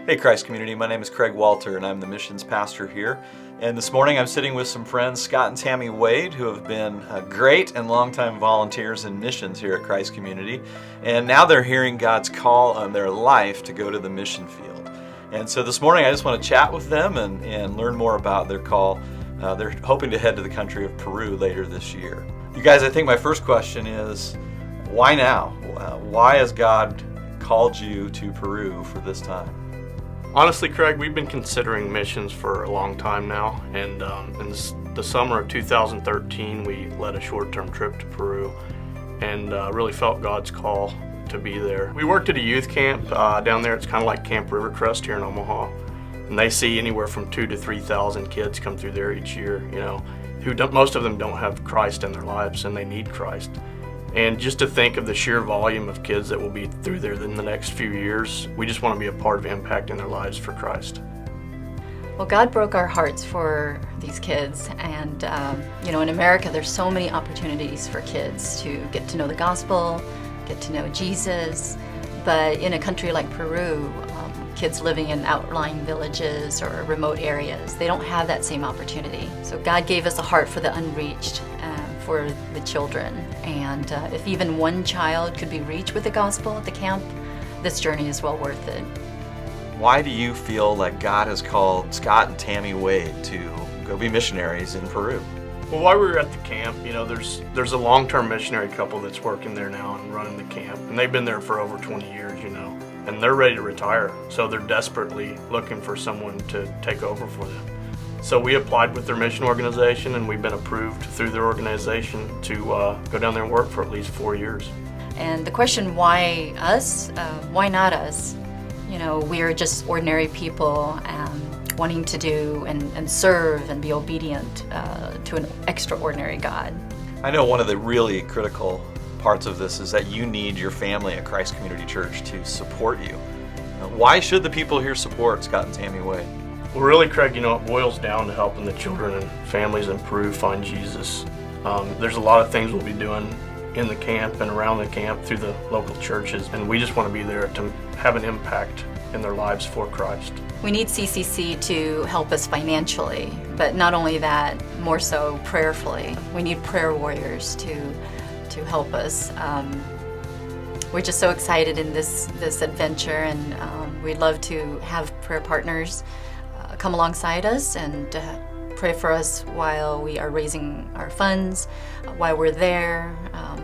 Hey Christ Community, my name is Craig Walter and I'm the missions pastor here. And this morning I'm sitting with some friends, Scott and Tami Wade, who have been great and longtime volunteers in missions here at Christ Community. And now they're hearing God's call on their life to go to the mission field. And so this morning I just want to chat with them and learn more about their call. They're hoping to head to the country of Peru later this year. You guys, I think my first question is, why now? Why has God called you to Peru for this time? Honestly, Craig, we've been considering missions for a long time now, and in the summer of 2013, we led a short-term trip to Peru and really felt God's call to be there. We worked at a youth camp down there. It's kind of like Camp Rivercrest here in Omaha, and they see anywhere from 2,000 to 3,000 kids come through there each year, most of them don't have Christ in their lives, and they need Christ. And just to think of the sheer volume of kids that will be through there in the next few years, we just want to be a part of impacting their lives for Christ. Well, God broke our hearts for these kids, and in America there's so many opportunities for kids to get to know the gospel, get to know Jesus, but in a country like Peru, kids living in outlying villages or remote areas, they don't have that same opportunity. So God gave us a heart for the unreached, for the children, and if even one child could be reached with the gospel at the camp, this journey is well worth it. Why do you feel like God has called Scott and Tami Wade to go be missionaries in Peru? Well, while we were at the camp, there's a long-term missionary couple that's working there now and running the camp, and they've been there for over 20 years, and they're ready to retire, so they're desperately looking for someone to take over for them. So we applied with their mission organization, and we've been approved through their organization to go down there and work for at least 4 years. And the question, why us? Why not us? We're just ordinary people wanting to do and serve and be obedient to an extraordinary God. I know one of the really critical parts of this is that you need your family at Christ Community Church to support you. Why should the people here support Scott and Tami Wade? Well, really, Craig, it boils down to helping the children and families in Peru find Jesus. There's a lot of things we'll be doing in the camp and around the camp through the local churches, and we just want to be there to have an impact in their lives for Christ. We need CCC to help us financially, but not only that, more so prayerfully. We need prayer warriors to help us. We're just so excited in this adventure, and we'd love to have prayer partners come alongside us and pray for us while we are raising our funds, while we're there,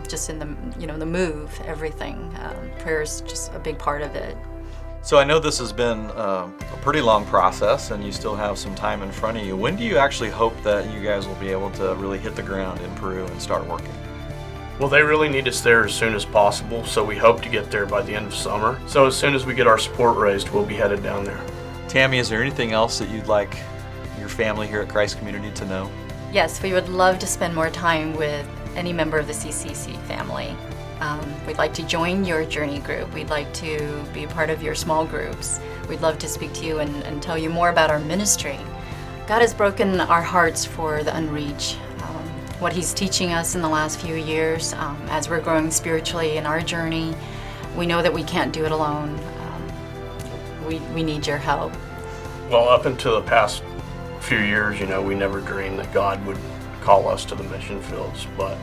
just in the move, everything. Prayer is just a big part of it. So I know this has been a pretty long process and you still have some time in front of you. When do you actually hope that you guys will be able to really hit the ground in Peru and start working? Well, they really need us there as soon as possible, so we hope to get there by the end of summer. So as soon as we get our support raised, we'll be headed down there. Tami, is there anything else that you'd like your family here at Christ Community to know? Yes, we would love to spend more time with any member of the CCC family. We'd like to join your journey group. We'd like to be part of your small groups. We'd love to speak to you and tell you more about our ministry. God has broken our hearts for the unreached. What He's teaching us in the last few years, as we're growing spiritually in our journey, we know that we can't do it alone. We need your help. Well, up until the past few years, we never dreamed that God would call us to the mission fields, but,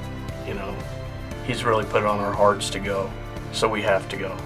He's really put it on our hearts to go, so we have to go.